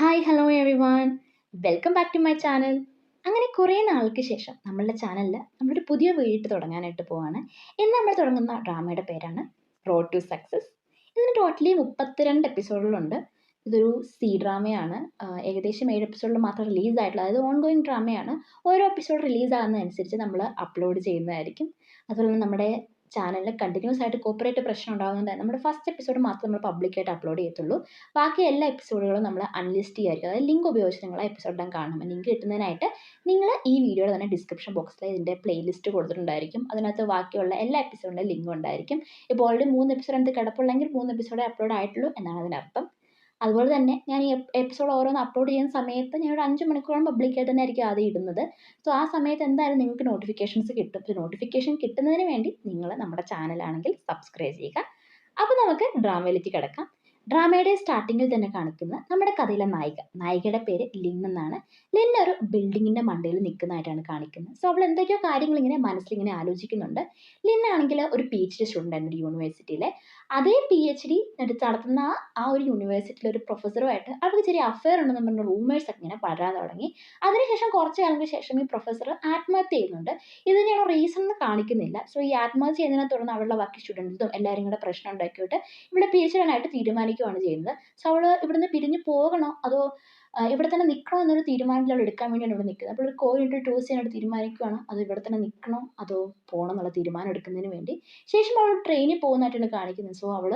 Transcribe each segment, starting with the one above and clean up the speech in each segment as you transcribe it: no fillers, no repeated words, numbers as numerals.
Hi hello everyone welcome back to my channel. അങ്ങനെ കുറേ നാൾക്ക് ശേഷം നമ്മളുടെ ചാനലിൽ നമ്മളൊരു പുതിയ വീഡിയോ തുടങ്ങാനായിട്ട് പോവാണ്. ഇന്ന് നമ്മൾ തുടങ്ങുന്ന ഡ്രാമയുടെ പേരാണ് റോഡ് ടു സക്സസ്. ഇതിന് ടോട്ടലി 32 എപ്പിസോഡുകളുണ്ട്. ഇതൊരു ഡ്രാമയാണ്. ഏകദേശം 7 എപ്പിസോഡിൽ മാത്രം റിലീസായിട്ടുള്ള, അതായത് ഓൺ ഗോയിങ് ഡ്രാമയാണ്. ഓരോ എപ്പിസോഡ് റിലീസ് ആകുന്നതനുസരിച്ച് നമ്മൾ അപ്ലോഡ് ചെയ്യുന്നതായിരിക്കും. അതുപോലെ തന്നെ നമ്മുടെ ചാനലിൽ കണ്ടിന്യൂസ് ആയിട്ട് കോപ്പറേറ്റ് പ്രശ്നം ഉണ്ടാകുന്നത് നമ്മുടെ ഫസ്റ്റ് എപ്പിസോഡ് മാത്രം നമ്മൾ പബ്ലിക്കായിട്ട് അപ്ലോഡ് ചെയ്യത്തുള്ളൂ. ബാക്കി എല്ലാ എപ്പിസോഡുകളും നമ്മൾ അൺലിസ്റ്റ് ചെയ്യായിരിക്കും. അതായത് ലിങ്ക് ഉപയോഗിച്ച് നിങ്ങൾ എപ്പിസോഡെല്ലാം കാണണം. ലിങ്ക് കിട്ടുന്നതിനായിട്ട് നിങ്ങൾ ഈ വീഡിയോയുടെ തന്നെ ഡിസ്ക്രിപ്ഷൻ ബോക്സിൽ ഇതിൻ്റെ പ്ലേലിസ്റ്റ് കൊടുത്തിട്ടുണ്ടായിരിക്കും. അതിനകത്ത് ബാക്കിയുള്ള എല്ലാ എപ്പിസോഡിൻ്റെ ലിങ്കും ഉണ്ടായിരിക്കും. ഇപ്പോൾ ഓൾറെഡി 3 എപ്പിസോഡ് എന്ത് കിടപ്പുള്ളെങ്കിൽ 3 എപ്പിസോഡേ അപ്ലോഡ് ആയിട്ടുള്ളൂ എന്നാണ് അതിനർത്ഥം. അതുപോലെ തന്നെ ഞാൻ ഈ എപ്പിസോഡ് ഓരോന്ന് അപ്ലോഡ് ചെയ്യുന്ന സമയത്ത് ഞാൻ ഒരു 5 മണിക്കൂറോളം പബ്ലിക്കായിട്ട് തന്നെ ആയിരിക്കും ആദ്യം ഇടുന്നത്. സോ ആ സമയത്ത് എന്തായാലും നിങ്ങൾക്ക് നോട്ടിഫിക്കേഷൻസ് കിട്ടും. സോ നോട്ടിഫിക്കേഷൻ കിട്ടുന്നതിന് വേണ്ടി നിങ്ങൾ നമ്മുടെ ചാനലാണെങ്കിൽ സബ്സ്ക്രൈബ് ചെയ്യുക. അപ്പോൾ നമുക്ക് ഡ്രാമയിലേക്ക് കിടക്കാം. ഡ്രാമയുടെ സ്റ്റാർട്ടിങ്ങിൽ തന്നെ കാണിക്കുന്ന നമ്മുടെ കഥയിലെ നായികയുടെ പേര് ലിൻ എന്നാണ്. ലിൻ ഒരു ബിൽഡിങ്ങിൻ്റെ മണ്ടയിൽ നിൽക്കുന്നതായിട്ടാണ് കാണിക്കുന്നത്. സോ അവൾ എന്തൊക്കെയോ കാര്യങ്ങൾ ഇങ്ങനെ മനസ്സിലിങ്ങനെ ആലോചിക്കുന്നുണ്ട്. ലിൻ ആണെങ്കിൽ ഒരു PhD സ്റ്റുഡൻ്റ് ആണ് ഒരു യൂണിവേഴ്സിറ്റിയിലെ. അതേ PhD നടത്തുന്ന ആ ഒരു യൂണിവേഴ്സിറ്റിയിലെ ഒരു പ്രൊഫസറുമായിട്ട് അവർക്ക് ചെറിയ അഫെയർ ഉണ്ടെന്ന് പറഞ്ഞ റൂമേഴ്സ് ഒക്കെ ഇങ്ങനെ പടരാൻ തുടങ്ങി. അതിനുശേഷം കുറച്ച് കാലങ്ങൾക്ക് ശേഷം ഈ പ്രൊഫസർ ആത്മഹത്യ ചെയ്യുന്നുണ്ട്. ഇതിനെയാണ് റീസൺ എന്ന് കാണിക്കുന്നില്ല. സോ ഈ ആത്മഹത്യ ചെയ്യുന്നതിനെ തുടർന്ന് അവളുടെ ബാക്കി സ്റ്റുഡൻസും എല്ലാവരും കൂടെ പ്രശ്നം ഉണ്ടാക്കിയിട്ട് ഇവിടെ പിരിച്ചിടാനായിട്ട് തീരുമാനിക്കുകയാണ് ചെയ്യുന്നത്. സോ അവൾ ഇവിടുന്ന് പിരിഞ്ഞു പോകണോ അതോ ഇവിടെ തന്നെ നിൽക്കണോ എന്നൊരു തീരുമാനത്തിൽ അവൾ എടുക്കാൻ വേണ്ടിയാണ് ഇവിടെ നിൽക്കുന്നത്. അപ്പോൾ ഒരു കോയിൻ ഇട്ട് ടോസ് ചെയ്യാനായിട്ട് തീരുമാനിക്കുകയാണ്. അത് ഇവിടെ തന്നെ നിൽക്കണോ അതോ പോകണം എന്നുള്ള തീരുമാനം എടുക്കുന്നതിന് വേണ്ടി. ശേഷം അവൾ ട്രെയിനിൽ പോകുന്നതായിട്ടാണ് കാണിക്കുന്നത്. സോ അവൾ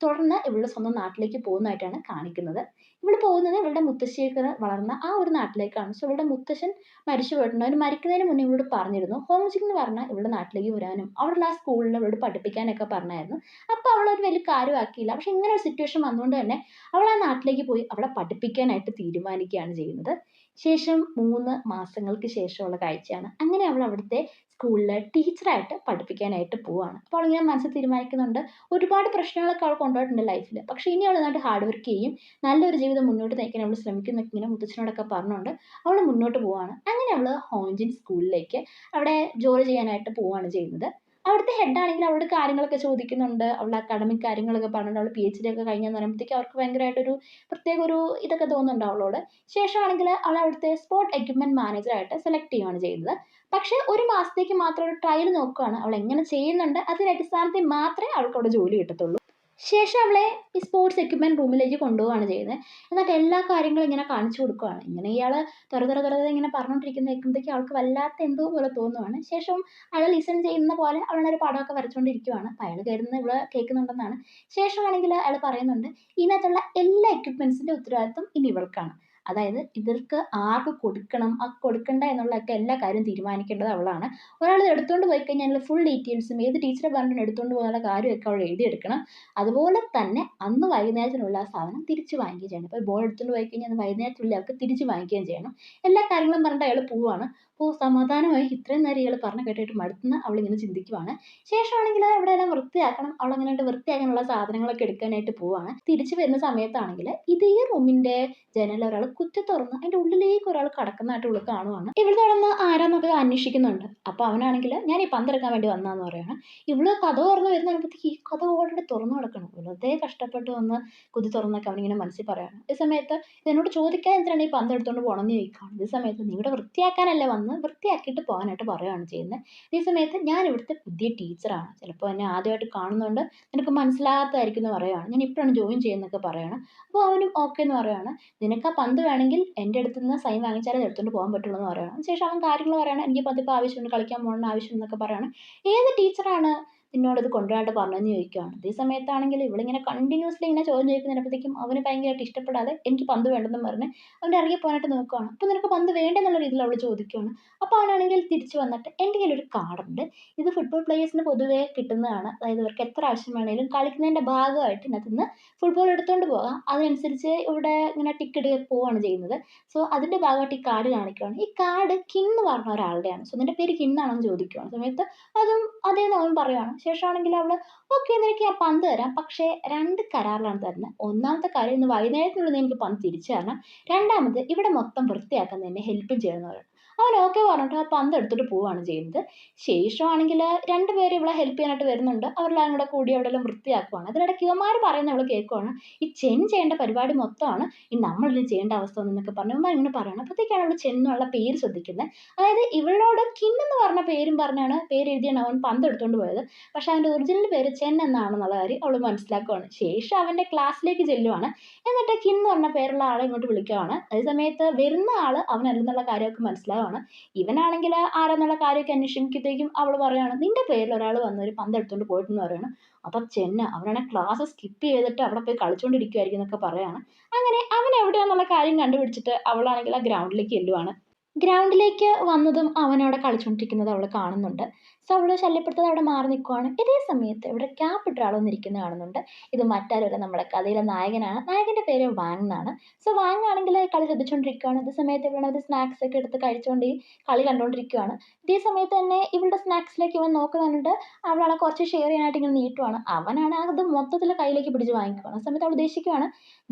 തുടർന്ന് ഇവളുടെ സ്വന്തം നാട്ടിലേക്ക് പോകുന്നതായിട്ടാണ് കാണിക്കുന്നത്. ഇവൾ പോകുന്നത് ഇവളുടെ മുത്തശ്ശിയൊക്കെ വളർന്ന ആ ഒരു നാട്ടിലേക്കാണ്. സോ ഇവളുടെ മുത്തശ്ശൻ മരിച്ചു പോയിട്ടുണ്ട്. അവർ മരിക്കുന്നതിന് മുന്നേ ഇവളോട് പറഞ്ഞിരുന്നു ഹോം സിക്ക് എന്ന് പറഞ്ഞാൽ ഇവളുടെ നാട്ടിലേക്ക് വരാനും അവളുടെ ആ സ്കൂളിൽ അവളോട് പഠിപ്പിക്കാനൊക്കെ പറഞ്ഞായിരുന്നു. അപ്പോൾ അവളൊരു വലിയ കാര്യമാക്കിയില്ല. പക്ഷെ ഇങ്ങനെ ഒരു സിറ്റുവേഷൻ വന്നുകൊണ്ട് തന്നെ അവൾ ആ നാട്ടിലേക്ക് പോയി അവളെ പഠിപ്പിക്കാനായിട്ട് തീരുമാനിക്കുകയാണ് ചെയ്യുന്നത്. ശേഷം 3 മാസങ്ങൾക്ക് ശേഷമുള്ള കാഴ്ചയാണ്. അങ്ങനെ അവൾ അവിടുത്തെ സ്കൂളിൽ ടീച്ചറായിട്ട് പഠിപ്പിക്കാനായിട്ട് പോവുകയാണ്. അപ്പോൾ അവളിങ്ങനെ മനസ്സിൽ തീരുമാനിക്കുന്നുണ്ട്, ഒരുപാട് പ്രശ്നങ്ങളൊക്കെ അവൾ കൊണ്ടുപോയിട്ടുണ്ട് ലൈഫിൽ. പക്ഷേ ഇനി അവൾ നന്നായിട്ട് ഹാർഡ് വർക്ക് ചെയ്യും, നല്ലൊരു ജീവിതം മുന്നോട്ട് നയിക്കാൻ അവൾ ശ്രമിക്കുന്നൊക്കെ ഇങ്ങനെ മുത്തച്ഛനോടൊക്കെ പറഞ്ഞുകൊണ്ട് അവൾ മുന്നോട്ട് പോവുകയാണ്. അങ്ങനെ അവൾ ഹോഞ്ചിൻ സ്കൂളിലേക്ക് അവിടെ ജോലി ചെയ്യാനായിട്ട് പോവുകയാണ് ചെയ്യുന്നത്. അവിടുത്തെ ഹെഡാണെങ്കിൽ അവളുടെ കാര്യങ്ങളൊക്കെ ചോദിക്കുന്നുണ്ട്. അവളുടെ അക്കാഡമിക് കാര്യങ്ങളൊക്കെ പറഞ്ഞിട്ട് അവൾ PhD ഒക്കെ കഴിഞ്ഞെന്ന് പറയുമ്പോഴത്തേക്ക് അവർക്ക് ഭയങ്കരമായിട്ടൊരു പ്രത്യേക ഒരു ഇതൊക്കെ തോന്നുന്നുണ്ട് അവളോട്. ശേഷമാണെങ്കിൽ അവൾ അവിടുത്തെ സ്പോർട്ട് എക്യുപ്മെൻറ്റ് മാനേജറായിട്ട് സെലക്ട് ചെയ്യുകയാണ് ചെയ്യുന്നത്. പക്ഷേ 1 മാസത്തേക്ക് മാത്രം ഒരു ട്രയൽ നോക്കുകയാണ്. അവൾ എങ്ങനെ ചെയ്യുന്നുണ്ട് അതിൻ്റെ അടിസ്ഥാനത്തിൽ മാത്രമേ അവൾക്ക് അവിടെ ജോലി കിട്ടത്തുള്ളൂ. ശേഷം അവളെ ഈ സ്പോർട്സ് എക്യുപ്മെൻറ്റ് റൂമിലേക്ക് കൊണ്ടുപോവുകയാണ് ചെയ്യുന്നത്. എന്നിട്ട് എല്ലാ കാര്യങ്ങളും ഇങ്ങനെ കാണിച്ചു കൊടുക്കുകയാണ്. ഇങ്ങനെ ഇയാൾ തൊറ ഇങ്ങനെ പറഞ്ഞുകൊണ്ടിരിക്കുന്ന കേൾക്കുമ്പോഴത്തേക്ക് അവൾക്ക് വല്ലാത്ത എന്തോ പോലെ തോന്നുവാണ്. ശേഷം അയാൾ ലിസൺ ചെയ്യുന്ന പോലെ അവളൊരു പടമൊക്കെ വരച്ചുകൊണ്ടിരിക്കുകയാണ്. അപ്പോൾ അയാൾ കരുതുന്നത് ഇവൾ കേൾക്കുന്നുണ്ടെന്നാണ്. ശേഷമാണെങ്കിൽ അയാൾ പറയുന്നുണ്ട് ഇതിനകത്തുള്ള എല്ലാ എക്യുപ്മെൻറ്റ്സിൻ്റെ ഉത്തരവാദിത്വം ഇനി ഇവൾക്കാണ്. അതായത് ഇവർക്ക് ആർക്ക് കൊടുക്കണം കൊടുക്കണ്ട എന്നുള്ളതൊക്കെ എല്ലാ കാര്യം തീരുമാനിക്കേണ്ടത് അവളാണ്. ഒരാൾ ഇത് എടുത്തുകൊണ്ട് പോയി കഴിഞ്ഞാൽ ഫുൾ ഡീറ്റെയിൽസും ഏത് ടീച്ചറെ പറഞ്ഞിട്ട് എടുത്തുകൊണ്ട് പോകാനുള്ള കാര്യമൊക്കെ അവൾ എഴുതിയെടുക്കണം. അതുപോലെ തന്നെ അന്ന് വൈകുന്നേരത്തിനുള്ള ആ സാധനം തിരിച്ച് വാങ്ങിക്കുകയും ചെയ്യണം. ഇപ്പോൾ ബോൾ എടുത്തുകൊണ്ട് പോയി കഴിഞ്ഞാൽ അന്ന് വൈകുന്നേരത്തിനുള്ളിൽ അവർക്ക് തിരിച്ച് വാങ്ങിക്കുകയും ചെയ്യണം. എല്ലാ കാര്യങ്ങളും പറഞ്ഞിട്ട് അയാൾ പോവുകയാണ്. അപ്പോൾ സമാധാനമായി ഇത്രയും നേരം ഇയാൾ പറഞ്ഞ് കേട്ടിട്ട് മടുത്തുനിന്ന് അവളിങ്ങനെ ചിന്തിക്കുവാണ്. ശേഷമാണെങ്കിൽ അവിടെ എല്ലാം വൃത്തിയാക്കണം. അവളങ്ങനെയായിട്ട് വൃത്തിയാക്കാനുള്ള സാധനങ്ങളൊക്കെ എടുക്കാനായിട്ട് പോവുകയാണ്. തിരിച്ച് വരുന്ന സമയത്താണെങ്കിൽ ഇതേ റൂമിൻ്റെ ജനൽ ഒരാൾ കുത്തി തുറന്ന് അതിൻ്റെ ഉള്ളിലേക്ക് ഒരാൾ കടക്കുന്നതായിട്ട് ഇവൾ കാണുവാണ്. ഇവൾ തുറന്ന് ആരാന്നൊക്കെ അന്വേഷിക്കുന്നുണ്ട്. അപ്പോൾ അവനാണെങ്കിൽ ഞാൻ ഈ പന്തെടുക്കാൻ വേണ്ടി വന്നതെന്ന് പറയുകയാണ്. ഇവള് കഥ തുറന്ന് വരുന്നതിനകത്തേക്ക് ഈ കഥ ഓൾറെഡി തുറന്നു കിടക്കണം. വെറുതെ കഷ്ടപ്പെട്ട് വന്ന് കുത്തി തുറന്നൊക്കെ അവനിങ്ങനെ മനസ്സിൽ പറയുകയാണ്. ഈ സമയത്ത് എന്നോട് ചോദിക്കാൻ എന്തിനാണ് ഈ പന്ത് എടുത്തുകൊണ്ട് പോകണമെന്ന് ചോദിക്കുകയാണ്. ഈ സമയത്ത് നീ ഇവിടെ വൃത്തിയാക്കാനല്ലേ വന്ന് വൃത്തിയാക്കിയിട്ട് പോകാനായിട്ട് പറയുകയാണ് ചെയ്യുന്നത്. ഈ സമയത്ത് ഞാൻ ഇവിടുത്തെ പുതിയ ടീച്ചറാണ്, ചിലപ്പോൾ എന്നെ ആദ്യമായിട്ട് കാണുന്നതുകൊണ്ട് നിനക്ക് മനസ്സിലാകാത്തതായിരിക്കും എന്ന് പറയുകയാണ്. ഞാൻ ഇപ്പോഴാണ് ജോയിൻ ചെയ്യുന്നതൊക്കെ പറയുകയാണ്. അപ്പോൾ അവനും ഓക്കെ എന്ന് പറയുകയാണ്. നിനക്ക് ആ പന്ത് വേണമെങ്കിൽ എൻ്റെ അടുത്ത് നിന്ന് സൈൻ വാങ്ങിച്ചാലേ എടുത്തുകൊണ്ട് പോകാൻ പറ്റുള്ളൂ എന്ന് പറയുകയാണ്. ശേഷം അവൻ കാര്യങ്ങൾ പറയുകയാണ്. എനിക്ക് പന്ത് ഇപ്പോൾ ആവശ്യമുണ്ട്, കളിക്കാൻ പോകേണ്ട ആവശ്യം എന്നൊക്കെ പറയുകയാണ്. ഏത് ടീച്ചറാണ് നിന്നോട് ഇത് കൊണ്ടുവരാനായിട്ട് പറഞ്ഞതെന്ന് ചോദിക്കുകയാണ്. അതേ സമയത്താണെങ്കിൽ ഇവളിങ്ങനെ കണ്ടിന്യൂസ്ലി ഇങ്ങനെ ചോദ്യം ചോദിക്കുന്നതിനപ്പോഴത്തേക്കും അവന് ഭയങ്കരമായിട്ട് ഇഷ്ടപ്പെടാതെ എനിക്ക് പന്ത് വേണ്ടെന്നും പറഞ്ഞ് അവൻ്റെ ഇറങ്ങി പോകാനായിട്ട് നോക്കുകയാണ്. അപ്പോൾ നിനക്ക് പന്ത് വേണ്ടെന്നുള്ള രീതിയിൽ അവൾ ചോദിക്കുകയാണ്. അപ്പോൾ അവനാണെങ്കിൽ തിരിച്ച് വന്നിട്ട് എൻ്റെ കയ്യിലൊരു കാർഡുണ്ട്, ഇത് ഫുട്ബോൾ പ്ലേയേഴ്സിന് പൊതുവേ കിട്ടുന്നതാണ്. അതായത് ഇവർക്ക് എത്ര ആവശ്യം വേണമെങ്കിലും കളിക്കുന്നതിൻ്റെ ഭാഗമായിട്ട് ഇതിനകത്ത് നിന്ന് ഫുട്ബോൾ എടുത്തുകൊണ്ട് പോകാം. അതിനനുസരിച്ച് ഇവിടെ ഇങ്ങനെ ടിക്കറ്റ് പോവുകയാണ് ചെയ്യുന്നത്. സോ അതിൻ്റെ ഭാഗമായിട്ട് ഈ കാർഡ് കാണിക്കുകയാണ്. ഈ കാർഡ് കിൻ എന്ന് പറഞ്ഞ ഒരാളുടെയാണ്. സോ നിൻ്റെ പേര് കിൻ ആണെന്ന് ചോദിക്കുകയാണ്. സമയത്ത് അതും അതേന്ന് അവൻ പറയുകയാണ്. ശേഷമാണെങ്കിൽ അവൾ ഓക്കെ നിനക്ക് ഞാൻ പന്ത് തരാം, പക്ഷേ 2 കരാറിലാണ് തരുന്നത്. ഒന്നാമത്തെ കാര്യം ഇന്ന് വൈകുന്നേരത്തിനുള്ളിൽ എനിക്ക് പന്ത് തിരിച്ചു തരണം. രണ്ടാമത് ഇവിടെ മൊത്തം വൃത്തിയാക്കാൻ എന്നെ ഹെൽപ്പും ചെയ്യണമെന്ന് പറയും. അവൻ ഓക്കെ പറഞ്ഞിട്ട് ആ പന്ത് എടുത്തിട്ട് പോവുകയാണ് ചെയ്യുന്നത്. ശേഷമാണെങ്കിൽ രണ്ടുപേരും ഇവളെ ഹെൽപ്പ് ചെയ്യാനായിട്ട് വരുന്നുണ്ട്. അവരെല്ലാം കൂടെ കൂടി അവിടെയെല്ലാം വൃത്തിയാക്കുവാണ്. അതിനിടയ്ക്ക് ഇവന്മാർ പറയുന്നത് അവൾ കേൾക്കുവാണ്. ഈ ചെൻ ചെയ്യേണ്ട പരിപാടി മൊത്തമാണ് ഈ നമ്മളിത് ചെയ്യേണ്ട അവസ്ഥ എന്നൊക്കെ പറഞ്ഞു ഇവന്മാർ ഇങ്ങനെ പറയണം. അപ്പോഴത്തേക്കാണ് അവൾ ചെന്നുള്ള പേര് ശ്രദ്ധിക്കുന്നത്. അതായത് ഇവളോട് കിൻ എന്ന് പറഞ്ഞ പേരും പറഞ്ഞാണ് പേര് എഴുതിയാണ് അവൻ പന്ത് എടുത്തുകൊണ്ട് പോയത്. പക്ഷെ അവൻ്റെ ഒറിജിനൽ പേര് ചെൻ എന്നാണെന്നുള്ള കാര്യം അവൾ മനസ്സിലാക്കുവാണ്. ശേഷം അവൻ്റെ ക്ലാസ്സിലേക്ക് ചെല്ലുവാണ്. എന്നിട്ട് കിൻ എന്ന് പറഞ്ഞ പേരുള്ള ആളെ ഇങ്ങോട്ട് വിളിക്കുവാണ്. അതേ സമയത്ത് വരുന്ന ആൾ അവനല്ലെന്നുള്ള കാര്യമൊക്കെ മനസ്സിലാവുകയാണ്. ഇവനാണെങ്കിൽ ആരെന്നുള്ള കാര്യമൊക്കെ അന്വേഷിക്കുമ്പോഴത്തേക്കും അവൾ പറയുകയാണ്, നിന്റെ പേരിൽ ഒരാൾ വന്ന് ഒരു പന്ത് എടുത്തുകൊണ്ട് പോയിട്ടെന്ന് പറയുകയാണ്. അപ്പം ചെന്ന അവനാണെങ്കിൽ ക്ലാസ് സ്കിപ്പ് ചെയ്തിട്ട് അവിടെ പോയി കളിച്ചുകൊണ്ടിരിക്കുമായിരിക്കും എന്നൊക്കെ പറയുകയാണ്. അങ്ങനെ അവൻ എവിടെയാണെന്നുള്ള കാര്യം കണ്ടുപിടിച്ചിട്ട് അവളാണെങ്കിൽ ആ ഗ്രൗണ്ടിലേക്ക് ചെല്ലുവാണ്. ഗ്രൗണ്ടിലേക്ക് വന്നതും അവനവിടെ കളിച്ചുകൊണ്ടിരിക്കുന്നത് അവൾ കാണുന്നുണ്ട്. സോ അവൾ ശല്യപ്പെടുത്താതെ അവിടെ മാറി നിൽക്കുവാണ്. ഇതേ സമയത്ത് ഇവിടെ ക്യാപ്പ് ഇട്ട ആളൊന്നിരിക്കുന്നത് കാണുന്നുണ്ട്. ഇത് മറ്റാരുമല്ല, നമ്മുടെ കഥയിലെ നായകനാണ്. നായകൻ്റെ പേര് വാങ് എന്നാണ്. സോ വാങ് ആണെങ്കിൽ കളി ശ്രദ്ധിച്ചുകൊണ്ടിരിക്കുകയാണ്. ഇതേ സമയത്ത് ഇവിടെ ഒരു സ്നാക്സ് ഒക്കെ എടുത്ത് കഴിച്ചുകൊണ്ട് ഈ കളി കണ്ടുകൊണ്ടിരിക്കുകയാണ്. ഇതേ സമയത്ത് തന്നെ ഇവളുടെ സ്നാക്സിലേക്ക് ഇവൻ നോക്കുന്നുണ്ട്. അവളാളെ കുറച്ച് ഷെയർ ചെയ്യാനായിട്ട് ഇങ്ങനെ നീട്ടുവാണ്. അവനാണ് അത് മൊത്തത്തിൽ കയ്യിലേക്ക് പിടിച്ച് വാങ്ങിക്കുവാണ്. ആ സമയത്ത് അവൾ ഉദ്ദേശിക്കുകയാണ്,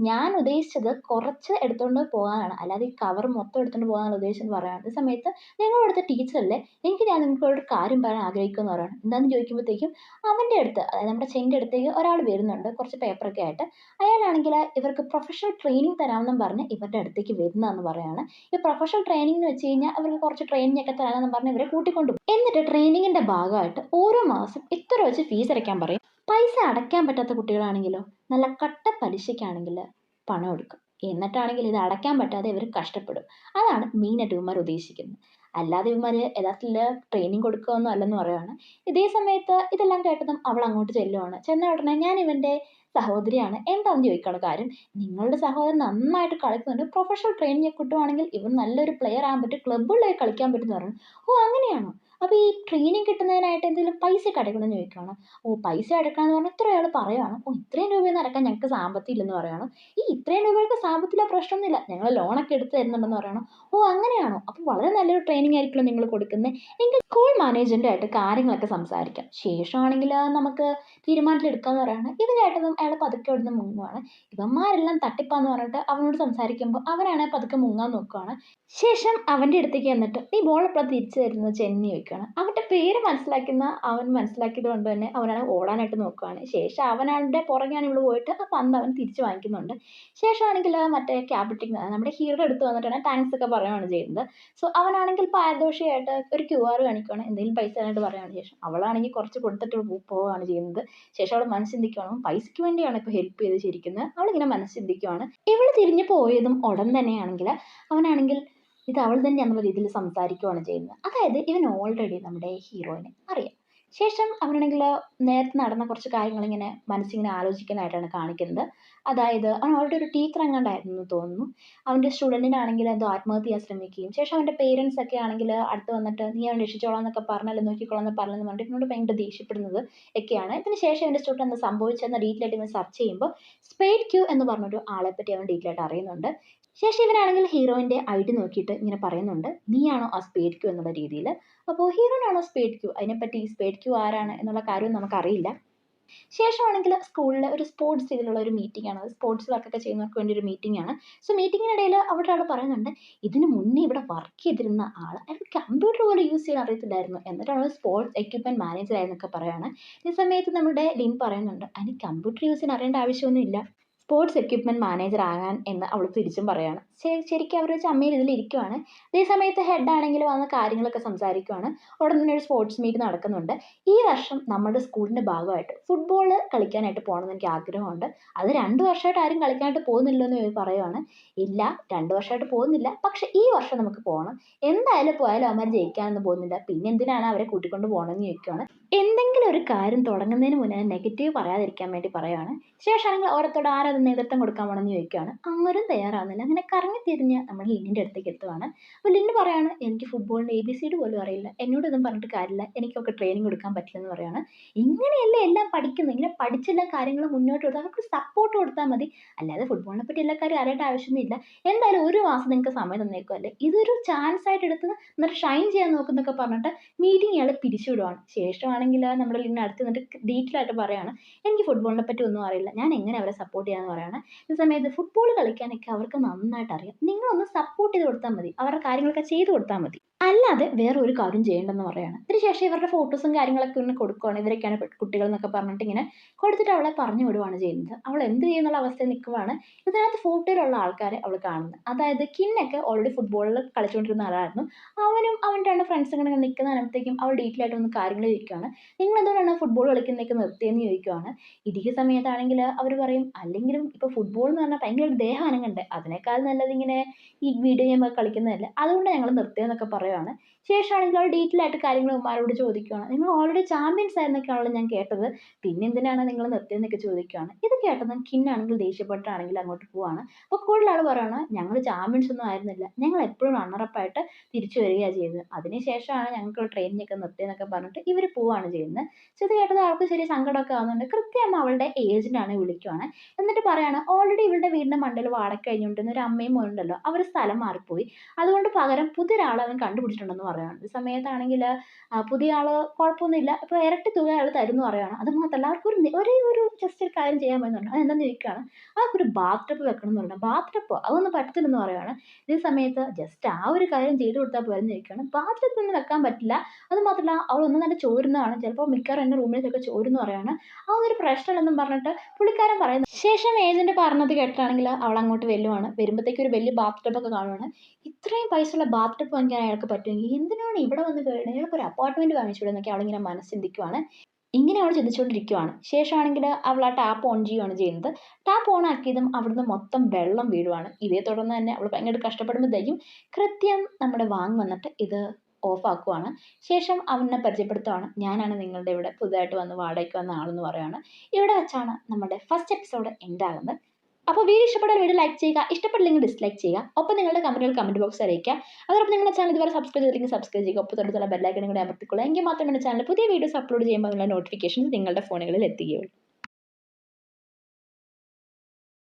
ഞാൻ ഉദ്ദേശിച്ചത് കുറച്ച് എടുത്തുകൊണ്ട് പോകാനാണ്, അല്ലാതെ ഈ കവർ മൊത്തം എടുത്തുകൊണ്ട് പോകാനാണ് ഉദ്ദേശിച്ചെന്ന് പറയുകയാണ്. അതേ സമയത്ത് നിങ്ങളുടെ അടുത്ത ടീച്ചറല്ലേ, ഞാൻ നിങ്ങളോട് ഒരു കാര്യം പറയാൻ ആഗ്രഹിക്കുമെന്ന് പറയുകയാണ്. എന്താണെന്ന് ചോദിക്കുമ്പോഴത്തേക്കും അവൻ്റെ അടുത്ത്, അതായത് നമ്മുടെ ചെൻ്റെ അടുത്തേക്ക് ഒരാൾ വരുന്നുണ്ട് കുറച്ച് പേപ്പറൊക്കെ ആയിട്ട്. അയാളാണെങ്കിൽ ഇവർക്ക് പ്രൊഫഷണൽ ട്രെയിനിങ് തരാമെന്നും പറഞ്ഞ് ഇവരുടെ അടുത്തേക്ക് വരുന്നതെന്ന് പറയുകയാണ്. ഈ പ്രൊഫഷണൽ ട്രെയിനിങ് എന്ന് വെച്ച് കഴിഞ്ഞാൽ അവർക്ക് കുറച്ച് ട്രെയിനിങ് ഒക്കെ തരാമെന്ന് പറഞ്ഞ് ഇവരെ കൂട്ടിക്കൊണ്ടുപോകും. എന്നിട്ട് ട്രെയിനിങ്ങിൻ്റെ ഭാഗമായിട്ട് ഓരോ മാസം ഇത്ര വെച്ച് ഫീസ് അടയ്ക്കാൻ പറയും. പൈസ അടയ്ക്കാൻ പറ്റാത്ത കുട്ടികളാണെങ്കിലോ നല്ല കട്ട പലിശയ്ക്കാണെങ്കിൽ പണം എടുക്കും. എന്നിട്ടാണെങ്കിൽ ഇത് അടയ്ക്കാൻ പറ്റാതെ ഇവർ കഷ്ടപ്പെടും. അതാണ് മെയിനായിട്ട് ഇവന്മാർ ഉദ്ദേശിക്കുന്നത്. അല്ലാതെ ഇവന്മാർ യഥാർത്ഥത്തിൽ ട്രെയിനിങ് കൊടുക്കുകയൊന്നും അല്ലെന്ന് പറയുകയാണ്. ഇതേ സമയത്ത് ഇതെല്ലാം കേട്ടതും അവൾ അങ്ങോട്ട് ചെല്ലുവാണ്. ചെന്ന ഉടനെ ഞാൻ ഇവൻ്റെ സഹോദരിയാണ്, എന്താണെന്ന് ചോദിക്കുകയാണ് കാര്യം. നിങ്ങളുടെ സഹോദരൻ നന്നായിട്ട് കളിക്കുന്നുണ്ട്, പ്രൊഫഷണൽ ട്രെയിനിങ് കിട്ടുവാണെങ്കിൽ ഇവൻ നല്ലൊരു പ്ലെയർ ആകാൻ പറ്റും, ക്ലബ്ബുകളിലേക്ക് കളിക്കാൻ പറ്റും എന്ന് പറയുന്നു. ഓ അങ്ങനെയാണോ, അപ്പോൾ ഈ ട്രെയിനിങ് കിട്ടുന്നതിനായിട്ട് എന്തെങ്കിലും പൈസ ഒക്കെ അടയ്ക്കണമെന്ന് ചോദിക്കുകയാണ്. ഓ പൈസ അടയ്ക്കണമെന്ന് പറഞ്ഞാൽ ഇത്ര അയാൾ പറയുകയാണ്. ഓ ഇത്രയും രൂപയൊന്നും അടയ്ക്കാൻ ഞങ്ങൾക്ക് സാമ്പത്തികം ഇല്ലെന്ന് പറയുകയാണ്. ഈ ഇത്രയും രൂപയ്ക്ക് സാമ്പത്തിക പ്രശ്നമൊന്നുമില്ല, ഞങ്ങൾ ലോണൊക്കെ എടുത്ത് തരുന്നുണ്ടെന്ന് പറയണം. ഓ അങ്ങനെയാണോ, അപ്പോൾ വളരെ നല്ലൊരു ട്രെയിനിങ് ആയിരിക്കുമല്ലോ നിങ്ങൾ കൊടുക്കുന്നത്, എങ്കിൽ സ്കൂൾ മാനേജ്മെൻ്റ് ആയിട്ട് കാര്യങ്ങളൊക്കെ സംസാരിക്കാം, ശേഷമാണെങ്കിൽ നമുക്ക് തീരുമാനത്തിലെടുക്കാമെന്ന് പറയുകയാണ്. ഇത് കേട്ടതും അയാൾ പതുക്കെ അവിടുന്ന് മുങ്ങുവാണ്. ഇവന്മാരെല്ലാം തട്ടിപ്പാന്ന് പറഞ്ഞിട്ട് അവനോട് സംസാരിക്കുമ്പോൾ അവനാണെങ്കിൽ പതുക്കെ മുങ്ങാൻ നോക്കുവാണ്. ശേഷം അവൻ്റെ അടുത്തേക്ക് വന്നിട്ട് ഈ ബോൾ എപ്പോഴാണ് തിരിച്ചു തരുന്നത് ചെന്നി ചോദിക്കുകയാണ്. അവൻ്റെ പേര് മനസ്സിലാക്കുന്ന അവൻ മനസ്സിലാക്കിയത് കൊണ്ട് തന്നെ അവനാണ് ഓടാനായിട്ട് നോക്കുകയാണ്. ശേഷം അവനാളുടെ പുറകെയാണ് ഇവൾ പോയിട്ട് ആ പന്ത് അവൻ തിരിച്ച് വാങ്ങിക്കുന്നുണ്ട്. ശേഷമാണെങ്കിൽ മറ്റേ ക്യാപിറ്റൻ നമ്മുടെ ഹീറോ എടുത്ത് വന്നിട്ടാണ് താങ്ക്സ് ഒക്കെ പറയുകയാണ് ചെയ്യുന്നത്. സോ അവനാണെങ്കിൽ പാരദോഷികമായിട്ട് ഒരു QR കാണിക്കുകയാണ്, എന്തെങ്കിലും പൈസ തരാനായിട്ട് പറയുകയാണ്. ശേഷം അവളാണെങ്കിൽ കുറച്ച് കൊടുത്തിട്ട് പോവുകയാണ് ചെയ്യുന്നത്. ശേഷം അവൾ മനസ്സ് ചിന്തിക്കുകയാണ്, പൈസയ്ക്ക് വേണ്ടിയാണ് ഇപ്പോൾ ഹെൽപ്പ് ചെയ്ത് ചിരിക്കുന്നത്. അവളിങ്ങനെ മനസ്സ് ചിന്തിക്കുകയാണ്. ഇവൾ തിരിഞ്ഞു പോയതും ഉടൻ തന്നെയാണെങ്കിൽ അവനാണെങ്കിൽ ഇത് അവൾ തന്നെയാണെന്നുള്ള രീതിയിൽ സംസാരിക്കുകയാണ് ചെയ്യുന്നത്. അതായത് ഇവൻ ഓൾറെഡി നമ്മുടെ ഹീറോയിനെ അറിയാം. ശേഷം അവനാണെങ്കിൽ നേരത്തെ നടന്ന കുറച്ച് കാര്യങ്ങളിങ്ങനെ മനസ്സിങ്ങനെ ആലോചിക്കുന്നതായിട്ടാണ് കാണിക്കുന്നത്. അതായത് അവൻ ഓൾറെഡി ഒരു ടീച്ചർ എങ്ങാണ്ടായിരുന്നു എന്ന് തോന്നുന്നു. അവൻ്റെ സ്റ്റുഡൻറ്റിനാണെങ്കിൽ എന്തോ ആത്മഹത്യ ചെയ്യാൻ ശ്രമിക്കുകയും ശേഷം അവൻ്റെ പേരൻസ് ഒക്കെ ആണെങ്കിൽ അടുത്ത് വന്നിട്ട് നീ അവൻ രക്ഷിച്ചോളാം എന്നൊക്കെ പറഞ്ഞല്ലോ, നോക്കിക്കോളാം എന്ന് പറഞ്ഞെന്ന് പറഞ്ഞിട്ട് ഇവനോട് ഭയങ്കര ദേഷ്യപ്പെടുന്നത് ഒക്കെയാണ്. ഇതിന് ശേഷം എൻ്റെ സ്റ്റുഡൻറ്റ് എന്താ സംഭവിച്ചതെന്ന് ഡീറ്റെയിൽ ആയിട്ട് ഇവൻ സെർച്ച് ചെയ്യുമ്പോൾ സ്പേഡ് ക്യൂ എന്ന് പറഞ്ഞൊരു ആളെ പറ്റി അവൻ ഡീറ്റെയിൽ ആയിട്ട് അറിയുന്നുണ്ട്. ശേഷം ഇവനാണെങ്കിൽ ഹീറോയിൻ്റെ ID നോക്കിയിട്ട് ഇങ്ങനെ പറയുന്നുണ്ട്, നീയാണോ ആ സ്പേഡ് ക്യൂ എന്നുള്ള രീതിയിൽ. അപ്പോൾ ഹീറോയിനാണോ സ്പേഡ് ക്യൂ, അതിനെപ്പറ്റി ഈ സ്പേഡ് ക്യൂ ആരാണ് എന്നുള്ള കാര്യവും നമുക്കറിയില്ല. ശേഷമാണെങ്കിൽ സ്കൂളിൽ ഒരു സ്പോർട്സ് രീതിയിലുള്ള ഒരു മീറ്റിംഗ് ആണ്, സ്പോർട്സ് വർക്കൊക്കെ ചെയ്യുന്നവർക്ക് വേണ്ടി ഒരു മീറ്റിംഗ് ആണ്. സോ മീറ്റിങ്ങിനിടയിൽ അവിടെ ആൾ പറയുന്നുണ്ട്, ഇതിന് മുന്നേ ഇവിടെ വർക്ക് ചെയ്തിരുന്ന ആൾ അയാൾക്ക് കമ്പ്യൂട്ടർ പോലും യൂസ് ചെയ്യാൻ അറിയത്തില്ലായിരുന്നു, എന്നിട്ടാണ് സ്പോർട്സ് എക്യുപ്മെൻറ്റ് മാനേജർ ആയെന്നൊക്കെ പറയുകയാണ്. ഈ സമയത്ത് നമ്മുടെ ലിൻ പറയുന്നുണ്ട്, അതിന് കമ്പ്യൂട്ടർ യൂസ് ചെയ്യാൻ അറിയേണ്ട ആവശ്യമൊന്നുമില്ല, സ്പോർട്സ് എക്യുപ്മെൻറ്റ് മാനേജർ ആകാൻ എന്ന് അവൾ തിരിച്ചും പറയുകയാണ്. ശരിക്കും അവർ വെച്ച് അമ്മയിൽ ഇതിൽ ഇരിക്കുവാണ്. അതേ സമയത്ത് ഹെഡ് ആണെങ്കിൽ വന്ന കാര്യങ്ങളൊക്കെ സംസാരിക്കുവാണ്. ഉടൻ തന്നെ ഒരു സ്പോർട്സ് മീറ്റ് നടക്കുന്നുണ്ട്. ഈ വർഷം നമ്മുടെ സ്കൂളിൻ്റെ ഭാഗമായിട്ട് ഫുട്ബോൾ കളിക്കാനായിട്ട് പോകണമെന്ന് എനിക്ക് ആഗ്രഹമുണ്ട്. അത് 2 വർഷമായിട്ട് ആരും കളിക്കാനായിട്ട് പോകുന്നില്ലോ എന്ന് പറയുവാണ്. ഇല്ല 2 വർഷമായിട്ട് പോകുന്നില്ല, പക്ഷേ ഈ വർഷം നമുക്ക് പോകണം, എന്തായാലും പോയാലും അവന്മാർ ജയിക്കാനൊന്നും പോകുന്നില്ല, പിന്നെ എന്തിനാണ് അവരെ കൂട്ടിക്കൊണ്ട് പോകണമെന്ന് ചോദിക്കുകയാണ്. എന്തെങ്കിലും ഒരു കാര്യം തുടങ്ങുന്നതിന് മുന്നേ നെഗറ്റീവ് പറയാതിരിക്കാൻ വേണ്ടി പറയുകയാണ്. ശേഷമാണെങ്കിൽ ഓരോരുത്തരോട് ആരത് നേതൃത്വം കൊടുക്കാൻ പോകണമെന്ന് ചോദിക്കുകയാണ്. അങ്ങരും തയ്യാറാവുന്നില്ല. അങ്ങനെ കറങ്ങി തിരിഞ്ഞ് നമ്മൾ ലിന്നിൻ്റെ അടുത്തേക്ക് എത്തുവാണ്. അപ്പോൾ ലിന്ന് പറയാണ്, എനിക്ക് ഫുട്ബോളിൻ്റെ ABCD പോലും അറിയില്ല, എന്നോടൊന്നും പറഞ്ഞിട്ട് കാര്യമില്ല, എനിക്കൊക്കെ ട്രെയിനിങ് കൊടുക്കാൻ പറ്റില്ലെന്ന് പറയുകയാണ്. ഇങ്ങനെയല്ലേ എല്ലാം പഠിക്കുന്നത്, ഇങ്ങനെ പഠിച്ചെല്ലാം കാര്യങ്ങൾ മുന്നോട്ട് കൊടുത്താൽ അവർക്ക് സപ്പോർട്ട് കൊടുത്താൽ മതി, അല്ലാതെ ഫുട്ബോളിനെ പറ്റി എല്ലാ കാര്യം അറിയേണ്ട ആവശ്യമൊന്നുമില്ല. എന്തായാലും ഒരു മാസം നിങ്ങൾക്ക് സമയം തന്നേക്കുമല്ലേ, ഇതൊരു ചാൻസ് ആയിട്ട് എടുത്ത് എന്നിട്ട് ഷൈൻ ചെയ്യാൻ നോക്കുന്നൊക്കെ പറഞ്ഞിട്ട് മീറ്റിംഗ് ഇയാൾ പിരിച്ചുവിടുവാണ്. ശേഷമാണെങ്കിൽ നമ്മുടെ ലിന്ന് അടുത്ത് നിന്നിട്ട് ഡീറ്റെയിൽ ആയിട്ട് പറയുകയാണ്, എനിക്ക് ഫുട്ബോളിനെ പറ്റി ഒന്നും അറിയില്ല, ഞാൻ എങ്ങനെ അവരെ സപ്പോർട്ട് ചെയ്യാമെന്ന് പറയുകയാണ്. ഈ സമയത്ത് ഫുട്ബോൾ കളിക്കാനൊക്കെ അവർക്ക് നന്നായിട്ട് അറിയാം, നിങ്ങളൊന്ന് സപ്പോർട്ട് ചെയ്ത് കൊടുത്താൽ മതി, അവരുടെ കാര്യങ്ങളൊക്കെ ചെയ്ത് കൊടുത്താൽ മതി. അല്ലാതെ വേറെ ഒരു കാര്യം ചെയ്യേണ്ടെന്ന് പറയാണ്. ഇതിനുശേഷം ഇവരുടെ ഫോട്ടോസും കാര്യങ്ങളൊക്കെ ഒന്ന് കൊടുക്കുകയാണ്. ഇവരൊക്കെയാണ് കുട്ടികൾ എന്നൊക്കെ പറഞ്ഞിട്ട് ഇങ്ങനെ കൊടുത്തിട്ട് അവളെ പറഞ്ഞു വിടുവാണ് ചെയ്യുന്നത്. അവൾ എന്ത് ചെയ്യുന്നുള്ള അവസ്ഥയിൽ നിൽക്കുവാണ്. ഇതിനകത്ത് ഫോട്ടോയിലുള്ള ആൾക്കാരെ അവൾ കാണുന്നത്. അതായത് കിന്നൊക്കെ ഓൾറെഡി ഫുട്ബോളിൽ കളിച്ചുകൊണ്ടിരുന്ന ആളായിരുന്നു. അവനും അവൻ്റെ 2 ഫ്രണ്ട്സും ഇങ്ങനെ നിൽക്കുന്ന നേരത്തേക്കും അവൾ ഡീറ്റെയിൽ ആയിട്ട് വന്ന് കാര്യങ്ങൾ ചോദിക്കുകയാണ്. നിങ്ങൾ എന്തുകൊണ്ടാണ് ഫുട്ബോൾ കളിക്കുന്നതൊക്കെ നിർത്തിയെന്ന് ചോദിക്കുകയാണ്. ഇതേ സമയത്താണെങ്കിൽ അവർ പറയും അല്ലെങ്കിലും ഇപ്പോൾ ഫുട്ബോൾ എന്ന് പറഞ്ഞാൽ ഭയങ്കര ദേഹം അനങ്ങണ്ടേ, അതിനേക്കാൾ നല്ലത് ഇങ്ങനെ ഈ വീഡിയോ ഗെയിം ഒക്കെ കളിക്കുന്നതല്ലേ, അതുകൊണ്ടാണ് ഞങ്ങൾ നിർത്തിയതെന്നൊക്കെ പറയുവാണ്. ശേഷമാണെങ്കിൽ അവൾ ഡീറ്റെയിൽ ആയിട്ട് കാര്യങ്ങൾ ഉമ്മാരോട് ചോദിക്കുകയാണ്. നിങ്ങൾ ഓൾറെഡി ചാമ്പ്യൻസ് ആയിരുന്നൊക്കെയാണല്ലോ ഞാൻ കേട്ടത്, പിന്നെ എന്തിനാണ് നിങ്ങൾ നിർത്തിയതെന്നൊക്കെ ചോദിക്കുകയാണ്. ഇത് കേട്ടതും കിന്നാണെങ്കിൽ ദേഷ്യപ്പെട്ടാണെങ്കിൽ അങ്ങോട്ട് പോവാണ്. അപ്പോൾ കൂടുതൽ ആൾ പറയുകയാണ് ഞങ്ങൾ ചാമ്പ്യൻസ് ഒന്നും ആയിരുന്നില്ല, ഞങ്ങൾ എപ്പോഴും റണ്ണറപ്പായിട്ട് തിരിച്ചു വരികയാണ് ചെയ്തത്, അതിനുശേഷമാണ് ഞങ്ങൾക്ക് ട്രെയിനിങ് ഒക്കെ നിർത്തിയെന്നൊക്കെ പറഞ്ഞിട്ട് ഇവർ പോവുകയാണ് ചെയ്യുന്നത്. പക്ഷെ ഇത് കേട്ടത് അവൾക്ക് ശരി സങ്കടമൊക്കെ ആവുന്നുണ്ട്. കൃത്യം അവളുടെ ഏജന്റാണ് വിളിക്കുവാണ്. എന്നിട്ട് പറയാണ് ഓൾറെഡി ഇവളുടെ വീടിൻ്റെ മണ്ടയിൽ വാടക കഴിഞ്ഞുകൊണ്ടിരുന്ന ഒരു അമ്മയും മോനുണ്ടല്ലോ, അവർ സ്ഥലം മാറിപ്പോയി, അതുകൊണ്ട് പകരം പുതിയൊരാളെ അവൻ കണ്ടുപിടിച്ചിട്ടുണ്ടെന്ന് പറയുകയാണ്. ഈ സമയത്താണെങ്കിൽ പുതിയ ആൾ കുഴപ്പമൊന്നുമില്ല, ഇപ്പോൾ ഇരട്ടി തുക അയാൾ തരും എന്ന് പറയുകയാണ്. അത് മാത്രമല്ല ഒരേ ഒരു ജസ്റ്റ് ഒരു കാര്യം ചെയ്യാൻ പറ്റുന്നുണ്ട്. അതെന്താണെന്ന് ചോദിക്കുകയാണ്. അവർക്കൊരു ബാത്ത് ടബ് വെക്കണം എന്ന് പറയുന്നത്. ബാത്ത് ടബോ അതൊന്നും പറ്റത്തില്ലെന്ന് പറയുകയാണ്. ഇതേ സമയത്ത് ജസ്റ്റ് ആ ഒരു കാര്യം ചെയ്തു കൊടുത്താൽ പോരെന്ന് ചോദിക്കുകയാണ്. ബാത്ത് ടബ് ഒന്നും വെക്കാൻ പറ്റില്ല, അത് മാത്രമല്ല അവൾ ഒന്നും തന്നെ ചോരുന്നതാണ്, ചിലപ്പോൾ മിക്കവാറും എൻ്റെ റൂമിലേക്കൊക്കെ ചോരുന്നു പറയുകയാണ്. അതൊരു പ്രശ്നമല്ലെന്നും പറഞ്ഞിട്ട് പുള്ളിക്കാരൻ പറയുന്നു. ശേഷം ഏജന്റ് പറഞ്ഞത് കേട്ടിട്ടാണെങ്കിൽ അവൾ അങ്ങോട്ട് വരുവാണ്. വരുമ്പോഴത്തേക്ക് ഒരു വലിയ ബാത്ത് ടബ് ഒക്കെ കാണുവാണ്. ഇത്രയും പൈസയുള്ള ബാത്ത് ടബ് വാങ്ങിക്കാൻ അയാൾക്ക് പറ്റുമെങ്കിൽ എന്തിനാണ് ഇവിടെ വന്ന് കയറുന്നത്, അയാൾക്ക് ഒരു അപ്പാർട്ട്മെന്റ് വാങ്ങിച്ചൂടെ എന്നൊക്കെ അവളിങ്ങനെ മനസ്സ് ചിന്തിക്കുവാണ്. ഇങ്ങനെ അവൾ ചിന്തിച്ചുകൊണ്ടിരിക്കുവാണ്. ശേഷമാണെങ്കിൽ അവൾ ആ ടാപ്പ് ഓൺ ചെയ്യുകയാണ് ചെയ്യുന്നത്. ടാപ്പ് ഓൺ ആക്കിയതും അവിടുന്ന് മൊത്തം വെള്ളം വീഴുവാണ്. ഇതേ തുടർന്ന് തന്നെ അവൾ ഭയങ്കര കഷ്ടപ്പെടുമ്പോഴത്തേക്കും കൃത്യം നമ്മുടെ വാങ് വന്നിട്ട് ഇത് ഓഫ് ആക്കുവാണ്. ശേഷം അവനെ പരിചയപ്പെടുത്തുവാണ്. ഞാനാണ് നിങ്ങളുടെ ഇവിടെ പുതുതായിട്ട് വന്ന് വാടകയ്ക്ക് വന്ന ആളെന്ന് പറയുകയാണ്. ഇവിടെ വെച്ചാണ് നമ്മുടെ ഫസ്റ്റ് എപ്പിസോഡ് എൻഡ് ആകുന്നത്. അപ്പോൾ വീഡിയോ ഇഷ്ടപ്പെട്ടാൽ വീഡിയോ ലൈക്ക് ചെയ്യുക, ഇഷ്ടപ്പെട്ടില്ലെങ്കിൽ ഡിസ്ലൈക്ക് ചെയ്യുക. ഒപ്പം നിങ്ങളുടെ കമൻറ്റുകൾ കമൻറ്റ് ബോക്സിൽ അറിയിക്കുക. അതോടൊപ്പം നിങ്ങളുടെ ചാനൽ ഇതുവരെ സബ്സ്ക്രൈബ് ചെയ്തില്ലെങ്കിൽ സബ്സ്ക്രൈബ് ചെയ്യുക. ഒപ്പം തൊട്ടുള്ള ബെല്ലൈക്കൺ കൂടി അമർത്തിക്കൊള്ളുക. എങ്കിൽ മാത്രമേ എൻ്റെ ചാനൽ പുതിയ വീഡിയോസ് അപ്ലോഡ് ചെയ്യുമ്പോൾ അതിനുള്ള നോട്ടിഫിക്കേഷൻസ് നിങ്ങളുടെ ഫോണുകളിൽ എത്തുകയുള്ളൂ.